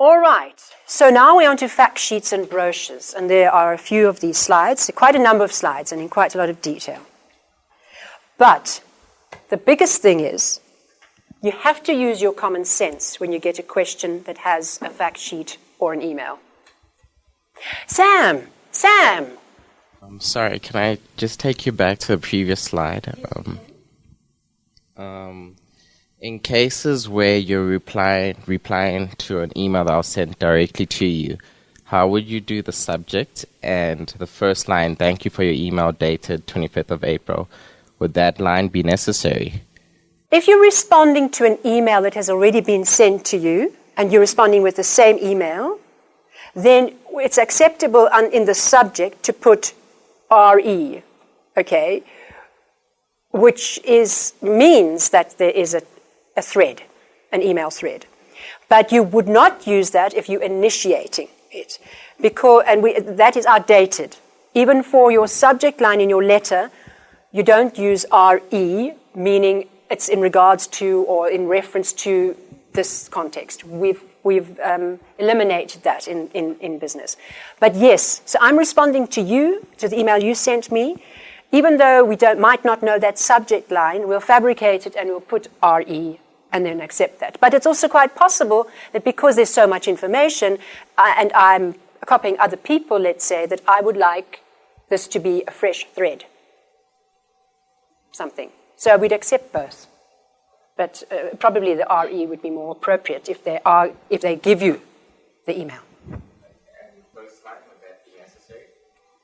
All right, so now we're on to fact sheets and brochures, and there are a few of these slides, quite a number of slides, and in quite a lot of detail. But the biggest thing is, you have to use your common sense when you get a question that has a fact sheet or an email. Sam! I'm sorry, can I just take you back to the previous slide? In cases where you're replying to an email that was sent directly to you, how would you do the subject and the first line, thank you for your email dated 25th of April? Would that line be necessary? If you're responding to an email that has already been sent to you, and you're responding with the same email, then it's acceptable in the subject to put RE, okay, which means that there is a thread, an email thread. But you would not use that if you're initiating it, that is outdated. Even for your subject line in your letter, you don't use RE, meaning it's in regards to or in reference to this context. We've eliminated that in business. But yes, so I'm responding to you, to the email you sent me. Even though we might not know that subject line, we'll fabricate it and we'll put RE and then accept that. But it's also quite possible that because there's so much information and I'm copying other people, let's say, that I would like this to be a fresh thread, something. So we'd accept both. But probably the RE would be more appropriate if they give you the email. And the first line, would that be necessary?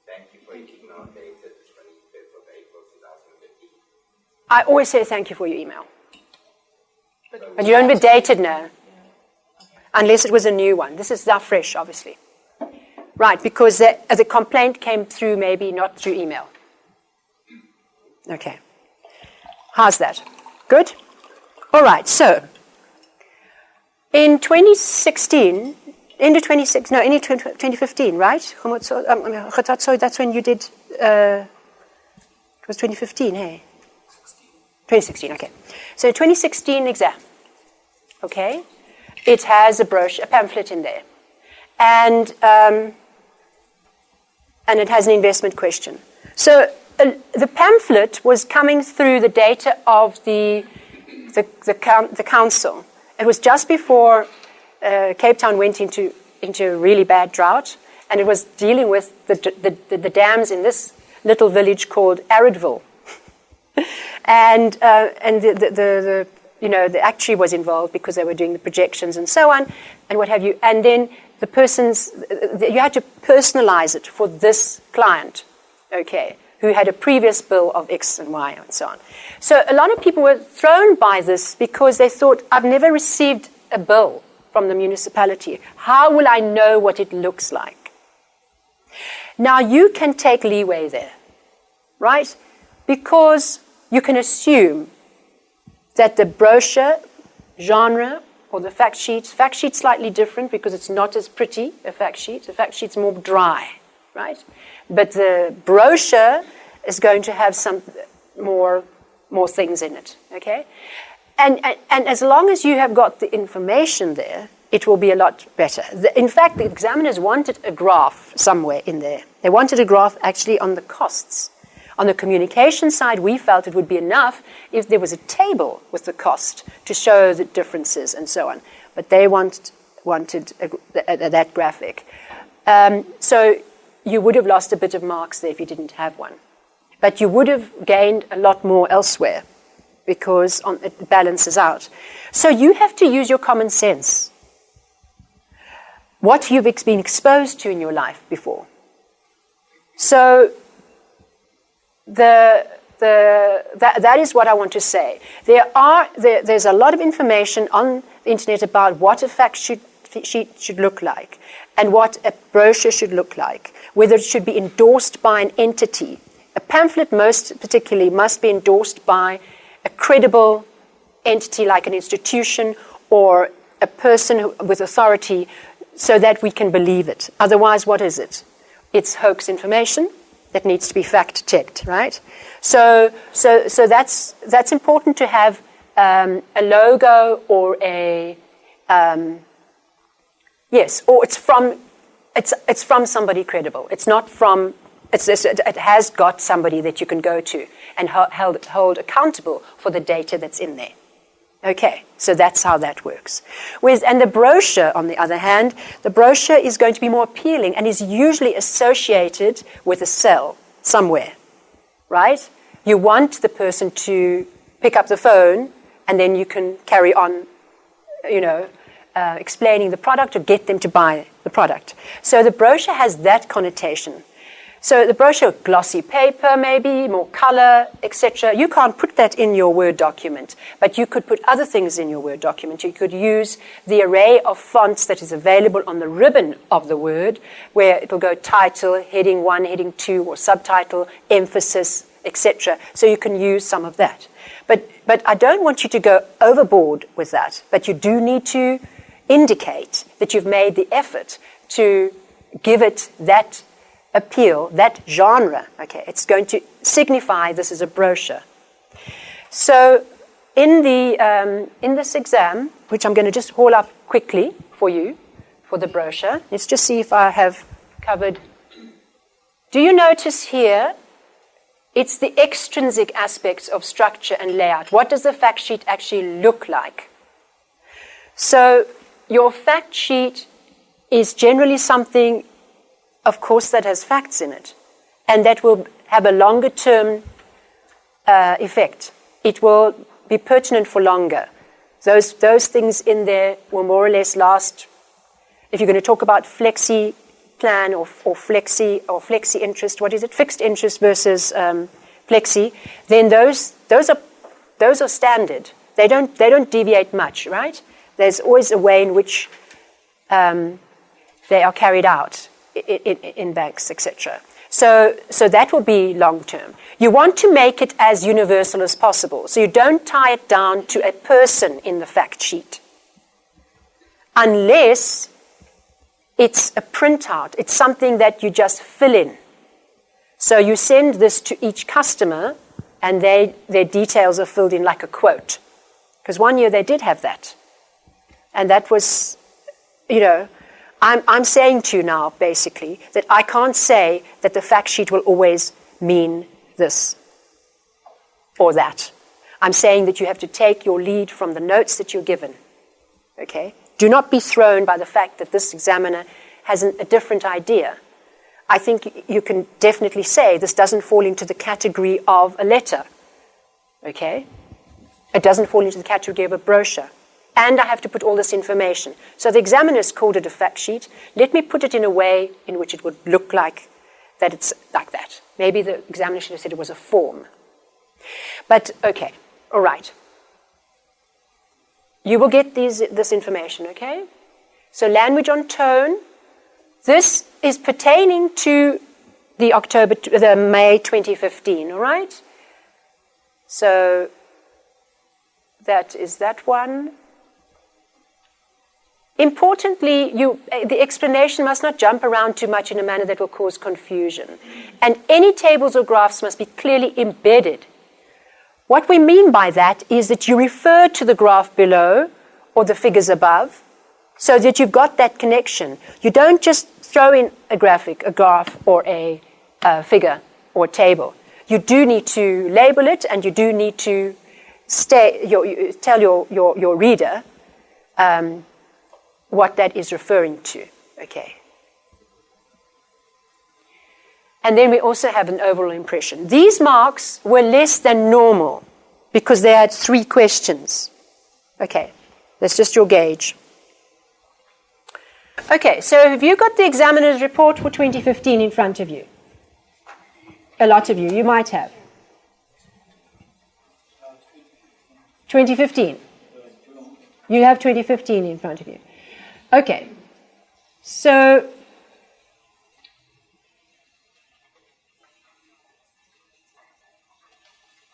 Thank you for your email dated 25th of April 2015. I always say thank you for your email. But you don't be dated now, unless it was a new one. This is now fresh, obviously. Right, because the complaint came through maybe not through email. Okay. How's that? Good? All right, so in 2016, end of 2015, right? That's when you did, it was 2015, hey? 2016, okay. So 2016 exam, okay? It has a brochure, a pamphlet in there. And it has an investment question. So the pamphlet was coming through the data of the council. It was just before Cape Town went into a really bad drought, and it was dealing with the dams in this little village called Aridville. and the actuary was involved because they were doing the projections and so on, and what have you. And then you had to personalize it for this client, okay, who had a previous bill of X and Y and so on. So a lot of people were thrown by this because they thought, I've never received a bill from the municipality. How will I know what it looks like? Now you can take leeway there, right? Because you can assume that the brochure genre or the fact sheet's slightly different because it's not as pretty, a fact sheet. The fact sheet's more dry, right? But the brochure is going to have some more things in it, okay? And as long as you have got the information there, it will be a lot better. In fact, the examiners wanted a graph somewhere in there. They wanted a graph actually on the costs. On the communication side, we felt it would be enough if there was a table with the cost to show the differences and so on. But they wanted that graphic. So you would have lost a bit of marks there if you didn't have one. But you would have gained a lot more elsewhere because it balances out. So you have to use your common sense. What you've been exposed to in your life before. So that is what I want to say. There's a lot of information on the internet about what a fact sheet should look like and what a brochure should look like, whether it should be endorsed by an entity. A pamphlet most particularly must be endorsed by a credible entity like an institution or a person with authority so that we can believe it. Otherwise, what is it? It's hoax information that needs to be fact-checked, right? So that's important to have a logo or a Yes, or it's from somebody credible. It's not from, it has got somebody that you can go to and hold accountable for the data that's in there. Okay, so that's how that works. And the brochure, on the other hand, the brochure is going to be more appealing and is usually associated with a cell somewhere, right? You want the person to pick up the phone and then you can carry on, explaining the product or get them to buy the product. So the brochure has that connotation. So the brochure, glossy paper maybe, more color, etc. You can't put that in your Word document, but you could put other things in your Word document. You could use the array of fonts that is available on the ribbon of the Word, where it will go title, heading 1, heading 2, or subtitle, emphasis, etc. So you can use some of that. But I don't want you to go overboard with that, but you do need to indicate that you've made the effort to give it that appeal, that genre. Okay, it's going to signify this is a brochure. So in this exam, which I'm going to just haul up quickly for you, for the brochure, let's just see if I have covered. Do you notice here, it's the extrinsic aspects of structure and layout. What does the fact sheet actually look like? So your fact sheet is generally something, of course, that has facts in it, and that will have a longer term effect. It will be pertinent for longer. Those things in there will more or less last. If you're going to talk about flexi plan or flexi interest, what is it? Fixed interest versus flexi. Then those are standard. They don't deviate much, right? There's always a way in which they are carried out in banks, etc. So that will be long term. You want to make it as universal as possible. So you don't tie it down to a person in the fact sheet. Unless it's a printout. It's something that you just fill in. So you send this to each customer and their details are filled in like a quote. Because one year they did have that. And that was, I'm saying to you now, basically, that I can't say that the fact sheet will always mean this or that. I'm saying that you have to take your lead from the notes that you're given. Okay? Do not be thrown by the fact that this examiner has a different idea. I think you can definitely say this doesn't fall into the category of a letter. Okay? It doesn't fall into the category of a brochure. And I have to put all this information. So the examiner's called it a fact sheet. Let me put it in a way in which it would look like that it's like that. Maybe the examiner should have said it was a form. But, okay, all right. You will get this information, okay? So language on tone. This is pertaining to the May 2015, all right? So that is that one. Importantly, the explanation must not jump around too much in a manner that will cause confusion. And any tables or graphs must be clearly embedded. What we mean by that is that you refer to the graph below or the figures above so that you've got that connection. You don't just throw in a graph or a figure or a table. You do need to label it and you do need to tell your reader what that is referring to, okay? And then we also have an overall impression. These marks were less than normal because they had 3 questions. Okay, that's just your gauge. Okay, so have you got the examiner's report for 2015 in front of you? A lot of you might have. 2015. You have 2015 in front of you. Okay, so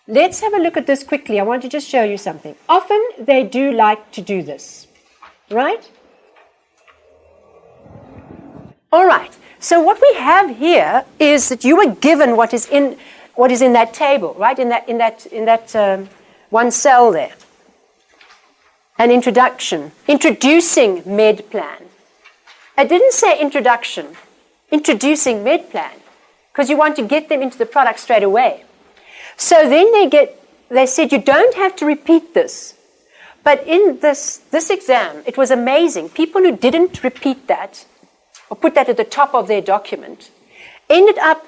let's have a look at this quickly. I want to just show you something. Often they do like to do this, right? All right, so what we have here is that you were given what is in that table, right? In that one cell there. An introduction, introducing med plan. It didn't say introduction, introducing MedPlan, because you want to get them into the product straight away. So then they said you don't have to repeat this. But in this exam, it was amazing. People who didn't repeat that, or put that at the top of their document, ended up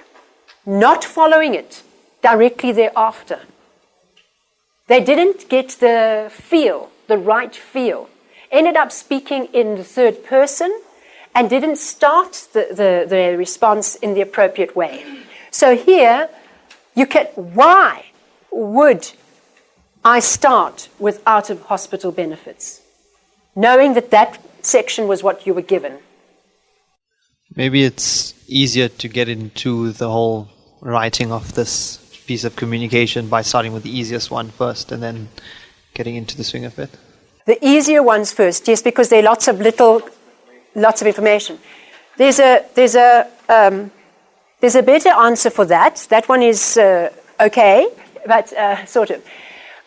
not following it directly thereafter. They didn't get the feel, the right feel. Ended up speaking in the third person and didn't start the response in the appropriate way. So here, why would I start with out-of-hospital benefits, knowing that section was what you were given? Maybe it's easier to get into the whole writing of this piece of communication by starting with the easiest one first and then getting into the swing of it. The easier ones first, yes, because there are lots of information. There's a better answer for that. That one is okay, but sort of.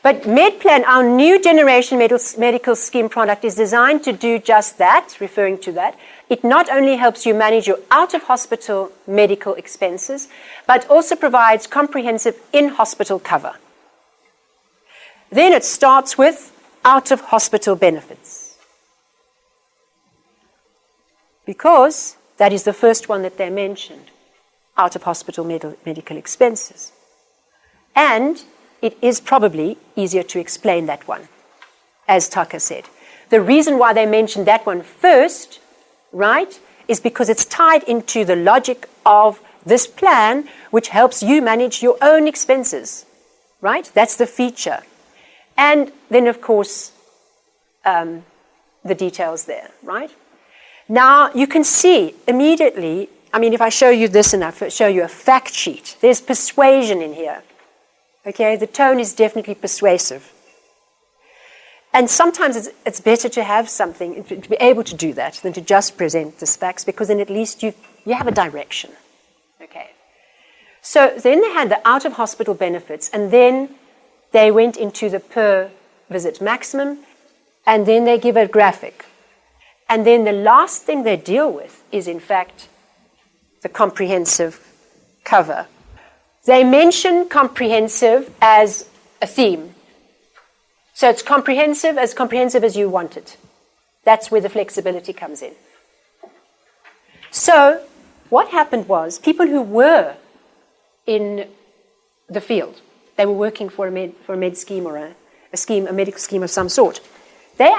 But MedPlan, our new generation medical scheme product, is designed to do just that, referring to that. It not only helps you manage your out-of-hospital medical expenses, but also provides comprehensive in-hospital cover. Then it starts with out-of-hospital benefits, because that is the first one that they mentioned, out-of-hospital medical expenses. And it is probably easier to explain that one, as Taka said. The reason why they mentioned that one first, right, is because it's tied into the logic of this plan, which helps you manage your own expenses, right? That's the feature. And then, of course, the details there, right? Now, you can see immediately, I mean, if I show you this and I show you a fact sheet, there's persuasion in here. Okay, the tone is definitely persuasive. And sometimes it's better to have something, to be able to do that, than to just present the facts, because then at least you have a direction. Okay. So then they had the out-of-hospital benefits, and then they went into the per-visit maximum, and then they give a graphic. And then the last thing they deal with is, in fact, the comprehensive cover. They mention comprehensive as a theme. So it's comprehensive as you want it. That's where the flexibility comes in. So what happened was people who were in the field, they were working for a med scheme or a medical scheme of some sort, they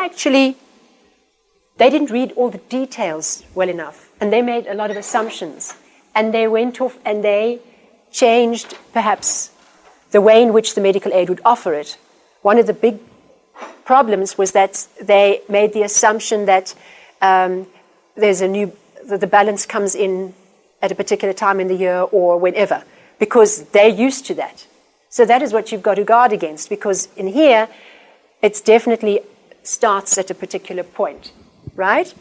didn't read all the details well enough, and they made a lot of assumptions, and they went off and they changed perhaps the way in which the medical aid would offer it. One of the big problems was that they made the assumption that the balance comes in at a particular time in the year or whenever, because they're used to that. So that is what you've got to guard against, because in here, it's definitely starts at a particular point, right?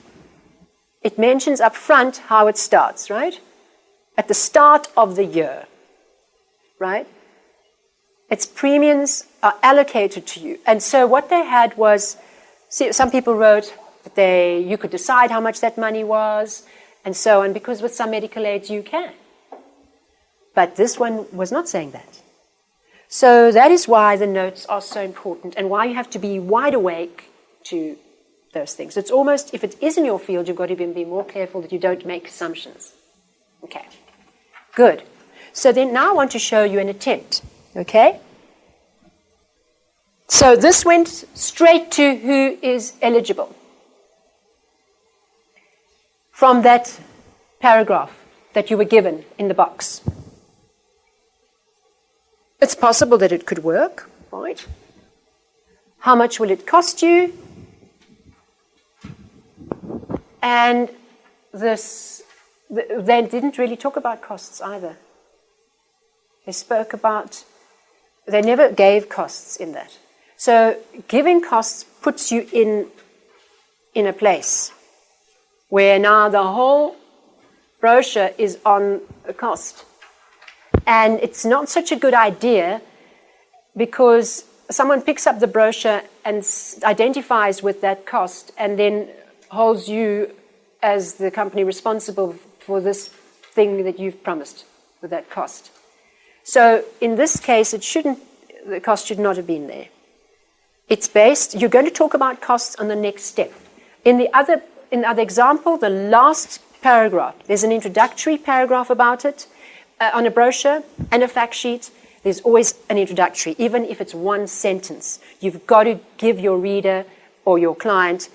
It mentions up front how it starts, right? At the start of the year, right? Its premiums are allocated to you. And so what they had was, some people wrote that you could decide how much that money was, and so on, because with some medical aids you can. But this one was not saying that. So that is why the notes are so important, and why you have to be wide awake to those things. It's almost, if it is in your field, you've got to be more careful that you don't make assumptions. Okay, good. So then now I want to show you an attempt, okay? So this went straight to who is eligible from that paragraph that you were given in the box. It's possible that it could work, right? How much will it cost you? And they didn't really talk about costs either. They never gave costs in that. So giving costs puts you in a place where now the whole brochure is on a cost. And it's not such a good idea, because someone picks up the brochure and identifies with that cost and then holds you as the company responsible for this thing that you've promised with that cost. So in this case, the cost should not have been there. It's based, you're going to talk about costs on the next step. In the other example, the last paragraph, there's an introductory paragraph about it on a brochure and a fact sheet. There's always an introductory, even if it's one sentence. You've got to give your reader or your client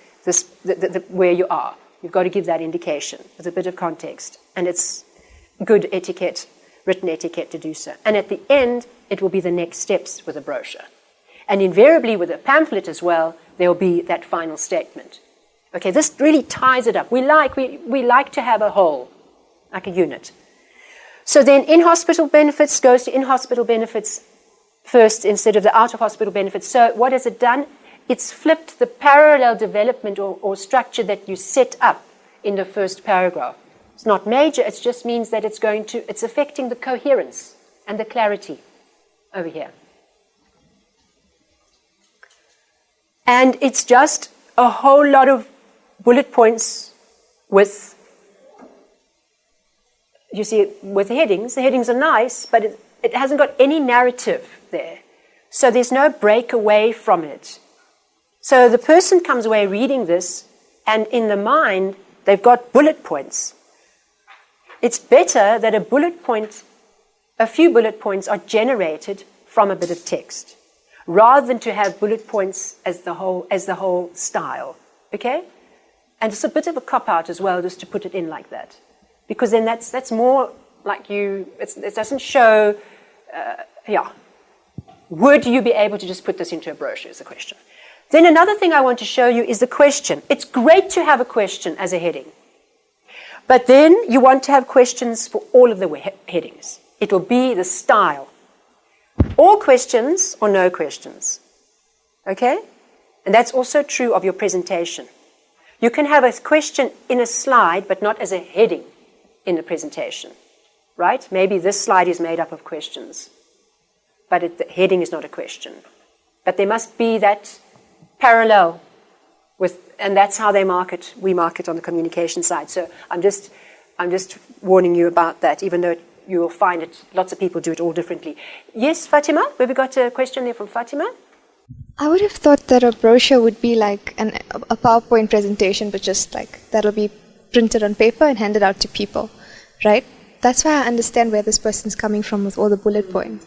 where you are. You've got to give that indication with a bit of context. And it's good etiquette, written etiquette to do so. And at the end, it will be the next steps with a brochure. And invariably with a pamphlet as well, there will be that final statement. Okay, this really ties it up. We like to have a whole, like a unit. So then in-hospital benefits goes to in-hospital benefits first instead of the out-of-hospital benefits. So what has it done? It's flipped the parallel development or structure that you set up in the first paragraph. It's not major, it just means that it's affecting the coherence and the clarity over here. And it's just a whole lot of bullet points with, you see, with headings. The headings are nice, but it hasn't got any narrative there. So there's no break away from it. So the person comes away reading this, and in the mind, they've got bullet points. It's better that a few bullet points are generated from a bit of text, rather than to have bullet points as the whole style. Okay? And it's a bit of a cop-out as well, just to put it in like that. Because then that's more like it doesn't show, Would you be able to just put this into a brochure is the question. Then another thing I want to show you is the question. It's great to have a question as a heading. But then you want to have questions for all of the headings. It will be the style. All questions or no questions. Okay? And that's also true of your presentation. You can have a question in a slide, but not as a heading in the presentation. Right? Maybe this slide is made up of questions. But the heading is not a question. But there must be that parallel with, and that's how we market on the communication side. So I'm just warning you about that, even though you will find it, lots of people do it all differently. Yes, Fatima, have we got a question there from Fatima? I would have thought that a brochure would be like a PowerPoint presentation, but just like that'll be printed on paper and handed out to people, right? That's why I understand where this person's coming from with all the bullet points.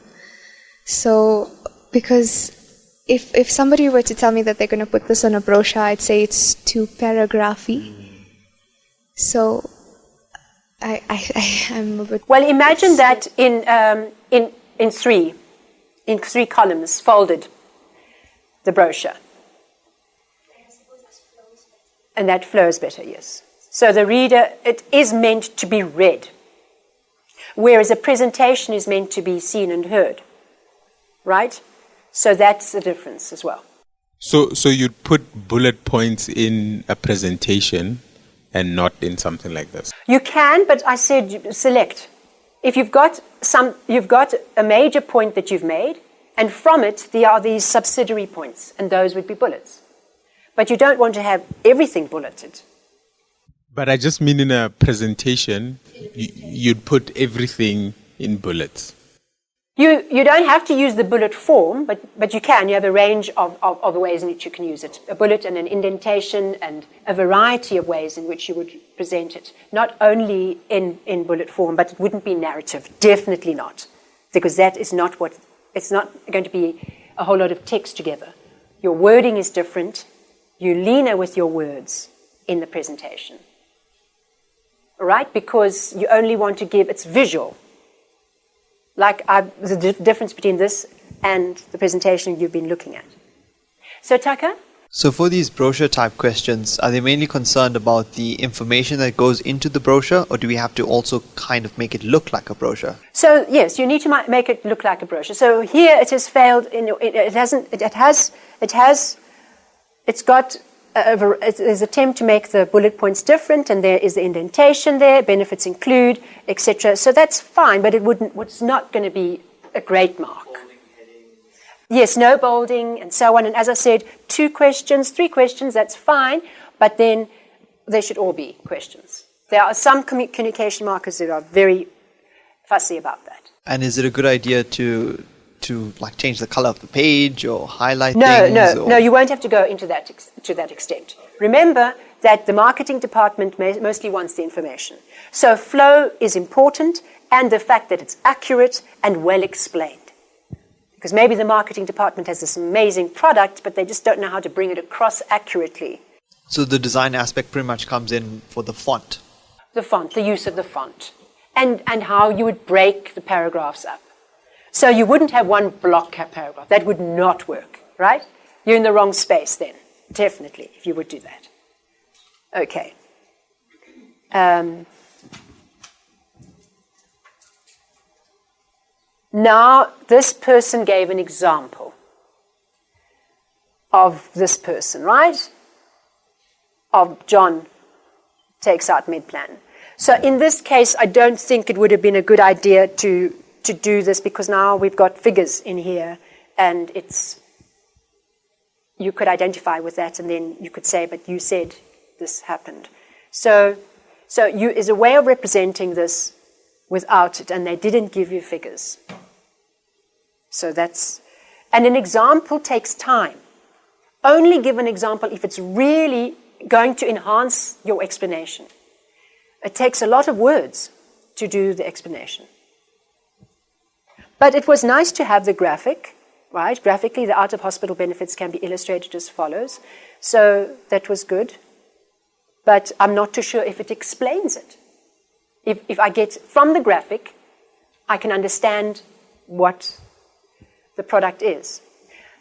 So, because if somebody were to tell me that they're going to put this on a brochure, I'd say it's too paragraphy. So, I'm a bit... Well, imagine that in three columns, folded, the brochure. And that flows better, yes. So the reader, it is meant to be read, whereas a presentation is meant to be seen and heard, right? So that's the difference as well. So you'd put bullet points in a presentation and not in something like this? You can, but I said select. If you've got a major point that you've made, and from it there are these subsidiary points, and those would be bullets. But you don't want to have everything bulleted. But I just mean in a presentation, you'd put everything in bullets. You don't have to use the bullet form, but you can. You have a range of ways in which you can use it. A bullet and an indentation and a variety of ways in which you would present it. Not only in bullet form, but it wouldn't be narrative. Definitely not. Because that is not what... It's not going to be a whole lot of text together. Your wording is different. You leaner with your words in the presentation. All right? Because you only want to give... It's visual. Like the difference between this and the presentation you've been looking at. So, Taka? So for these brochure type questions, are they mainly concerned about the information that goes into the brochure, or do we have to also kind of make it look like a brochure? So yes, you need to make it look like a brochure. So here it has failed. It's got there's attempt to make the bullet points different, and there is the indentation there, benefits include, etc. So that's fine, but it's not going to be a great mark. Yes, no bolding and so on. And as I said, 2 questions, 3 questions, that's fine. But then they should all be questions. There are some communication markers that are very fussy about that. And is it a good idea to like change the color of the page or highlight No, things? no, you won't have to go into that to that extent. Remember that the marketing department mostly wants the information. So flow is important, and the fact that it's accurate and well explained. Because maybe the marketing department has this amazing product, but they just don't know how to bring it across accurately. So the design aspect pretty much comes in for the font. The font, the use of the font, and how you would break the paragraphs up. So you wouldn't have one block paragraph. That would not work, right? You're in the wrong space then, definitely, if you would do that. Okay. Now, this person gave an example of this person, right? Of John takes out mid-plan. So in this case, I don't think it would have been a good idea to do this, because now we've got figures in here, and you could identify with that, and then you could say, but you said this happened. So is a way of representing this without it, and they didn't give you figures. So and an example takes time. Only give an example if it's really going to enhance your explanation. It takes a lot of words to do the explanation. But it was nice to have the graphic, right? Graphically, the out-of-hospital benefits can be illustrated as follows. So that was good. But I'm not too sure if it explains it. If I get from the graphic, I can understand what the product is.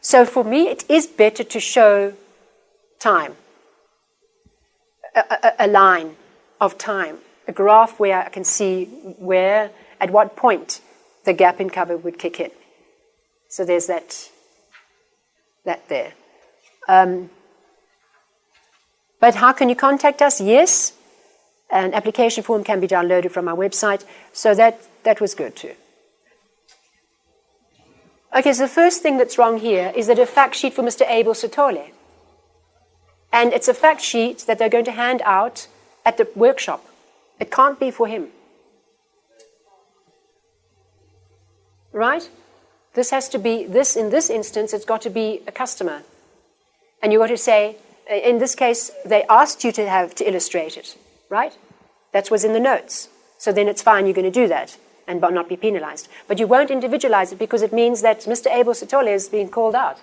So for me, it is better to show time, a line of time, a graph where I can see where, at what point, the gap in cover would kick in. So there's that there. But how can you contact us? Yes, an application form can be downloaded from our website. So that was good too. Okay, so the first thing that's wrong here is that a fact sheet for Mr. Abel Sotole. And it's a fact sheet that they're going to hand out at the workshop. It can't be for him. Right? This has to be, in this instance, it's got to be a customer. And you've got to say, in this case, they asked you to illustrate it, right? That was in the notes. So then it's fine, you're going to do that and not be penalized. But you won't individualize it, because it means that Mr. Abel Sotole is being called out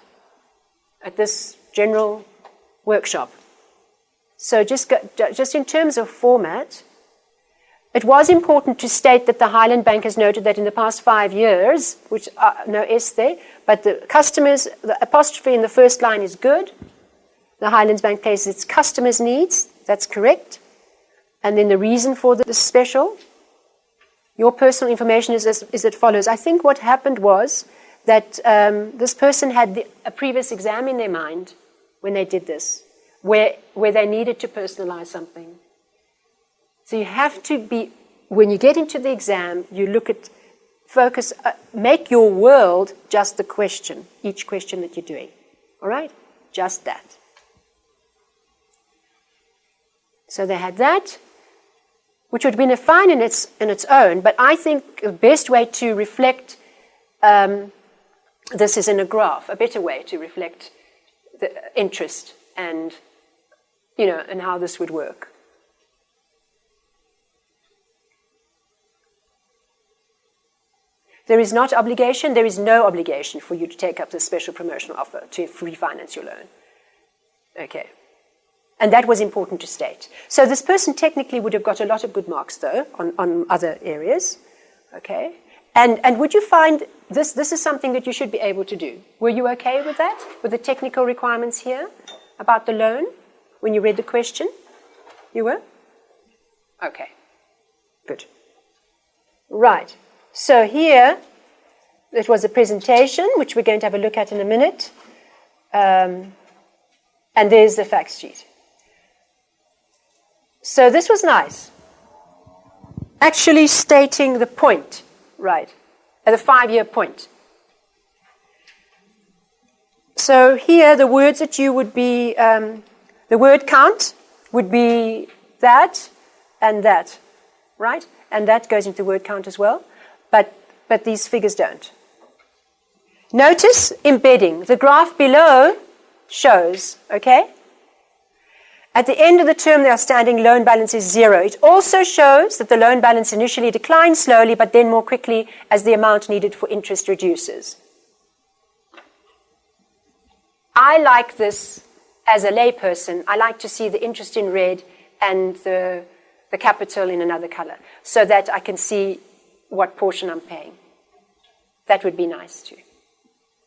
at this general workshop. So just in terms of format, it was important to state that the Highland Bank has noted that in the past 5 years, which no S there, but the customers, the apostrophe in the first line is good. The Highlands Bank places its customers' needs. That's correct. And then the reason for the special. Your personal information is as follows. I think what happened was that this person had a previous exam in their mind when they did this, where they needed to personalize something. So you have to be, when you get into the exam, you look at, focus, make your world just the question, each question that you're doing. All right? Just that. So they had that, which would have been fine in its own, but I think the best way to reflect this is in a graph, a better way to reflect the interest and, and how this would work. There is not obligation, there is no obligation for you to take up this special promotional offer to refinance your loan. Okay. And that was important to state. So this person technically would have got a lot of good marks, though, on other areas. Okay. And would you find this is something that you should be able to do? Were you okay with that? With the technical requirements here about the loan when you read the question? You were? Okay. Good. Right. So here, it was a presentation, which we're going to have a look at in a minute. And there's the fact sheet. So this was nice. Actually stating the point, right, at the 5-year point. So here, the words that you would be, the word count would be that and that, right? And that goes into word count as well, but these figures don't. Notice embedding. The graph below shows, okay? At the end of the term, the outstanding loan balance is 0. It also shows that the loan balance initially declines slowly, but then more quickly as the amount needed for interest reduces. I like this as a layperson. I like to see the interest in red and the capital in another color, so that I can see what portion I'm paying. That would be nice too.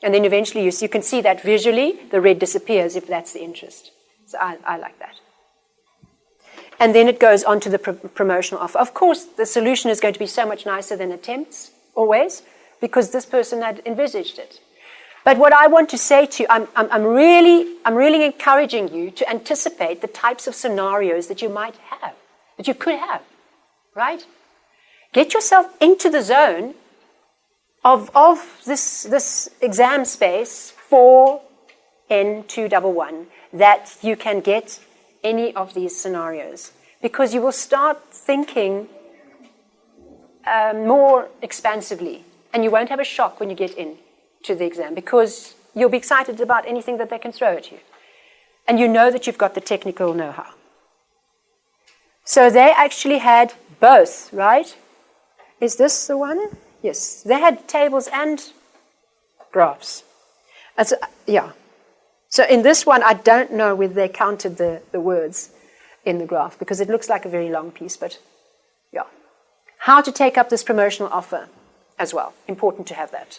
And then eventually you can see that visually, the red disappears if that's the interest. So I like that. And then it goes on to the promotional offer. Of course, the solution is going to be so much nicer than attempts, always, because this person had envisaged it. But what I want to say to you, I'm really encouraging you to anticipate the types of scenarios that you might have, that you could have, right? Get yourself into the zone of this exam space 4N211, that you can get any of these scenarios, because you will start thinking more expansively, and you won't have a shock when you get in to the exam, because you'll be excited about anything that they can throw at you, and you know that you've got the technical know-how. So they actually had both, right? Is this the one? Yes, they had tables and graphs. And so, yeah. So in this one, I don't know whether they counted the words in the graph, because it looks like a very long piece, but yeah. How to take up this promotional offer as well. Important to have that.